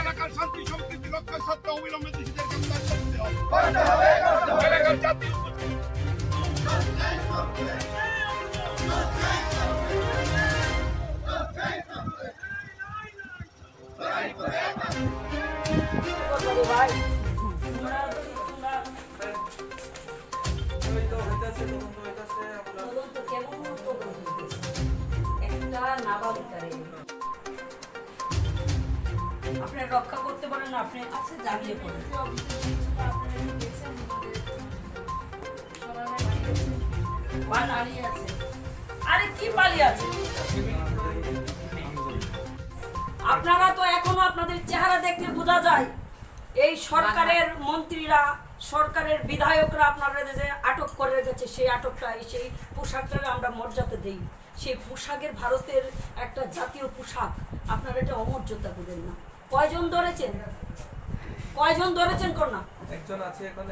এলাকার শান্তি সম্প্রীতি রক্ষার সত্ত্বে অবিলম্বে দোষীদের গ্রেফতার করতে হবে। এলাকার জাতীয় আপনি রক্ষা করতে পারেন না, আপনি আছে জাগিয়ে পড়েন। আরে কি পালিয়ে আছে? আপনারা তো এখনো আপনাদের চেহারা দেখলে বোঝা যায় এই সরকারের মন্ত্রীরা, সরকারের বিধায়করা আপনারা যে আটক করে রেখেছে, সেই আটকটা সেই পোশাকটা আমরা মর্যাদা দেই। সেই পোশাকের ভারতের একটা জাতীয় পোশাক, আপনারা এটা অমর্যাদা করেন না। কয়জন ধরেছেন? কয়জন ধরেছেন? করোনা একজন আছে, এখন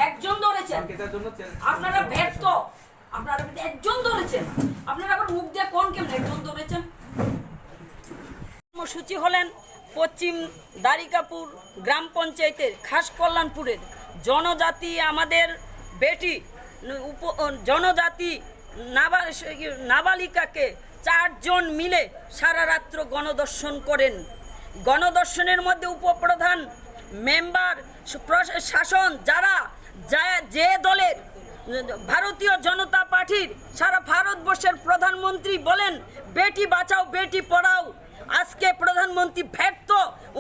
একজন ধরেছেন। আপনারা ব্যর্থ, আপনারা একজন ধরেছেন। আপনারা আবার মুখ দিয়ে কোন কেমন একজন ধরেছেন? কর্মসূচি হলেন পশ্চিম দ্বারিকাপুর গ্রাম পঞ্চায়েতের খাস কল্যাণপুরের জনজাতি আমাদের বেটি জনজাতি নাবালিকাকে 4 জন মিলে সারা রাত্র গণদর্শন করেন। গণদর্শনের মধ্যে উপপ্রধান, মেম্বার, শাসন যারা যে দলের ভারতীয় জনতা পার্টির সারা ভারতবর্ষের প্রধানমন্ত্রী বলেন বেটি বাঁচাও বেটি পড়াও। আজকে প্রধানমন্ত্রী ব্যর্থ,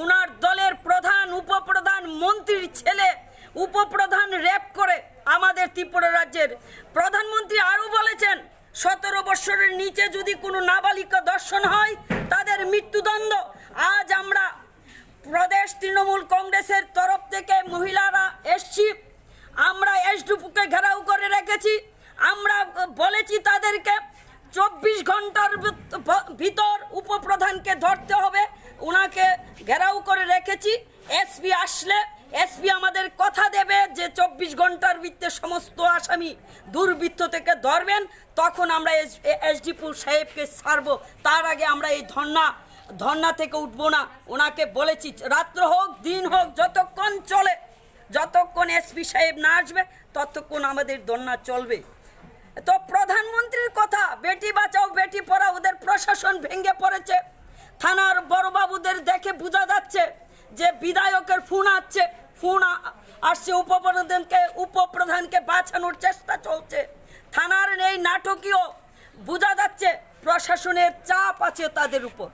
ওনার দলের প্রধান উপপ্রধান মন্ত্রীর ছেলে উপপ্রধান রেপ করে আমাদের ত্রিপুরা রাজ্যের প্রধানমন্ত্রী আরও বলেছেন 17 বছরের নিচে যদি কোনো নাবালিকা ধর্ষণ হয় তাদের মৃত্যুদণ্ড। আজ আমরা প্রদেশ তৃণমূল কংগ্রেসের তরফ থেকে মহিলারা এসছি, আমরা এসডিপুকে ঘেরাও করে রেখেছি। আমরা বলেছি তাদেরকে 24 ঘন্টার ভিতর উপপ্রধানকে ধরতে হবে, ওনাকে ঘেরাও করে রেখেছি। এসপি আসলে এসপি আমাদের কথা দেবে যে 24 ঘন্টার ভিতরে সমস্ত আসামি দুর্বৃত্ত থেকে ধরবেন, তখন আমরা এসডিপু সাহেবকে ছাড়বো। তার আগে আমরা এই ধর্না থেকে উঠবো না। ওনাকে বলেছি রাত্র হোক দিন হোক যতক্ষণ চলে, যতক্ষণ এসপি সাহেব না আসবে ততক্ষণ আমাদের ধর্না চলবে। তো প্রধানমন্ত্রীর কথা বেটি বাঁচাও বেটি পড়াও, ওদের প্রশাসন ভেঙে পড়েছে। থানার বড়বাবুদের দেখে বোঝা যাচ্ছে যে বিধায়কের ফোন আসছে উপপ্রধানকে বাঁচানোর চেষ্টা চলছে। থানার এই নাটকীয় বোঝা যাচ্ছে প্রশাসনের চাপ আছে তাদের উপর।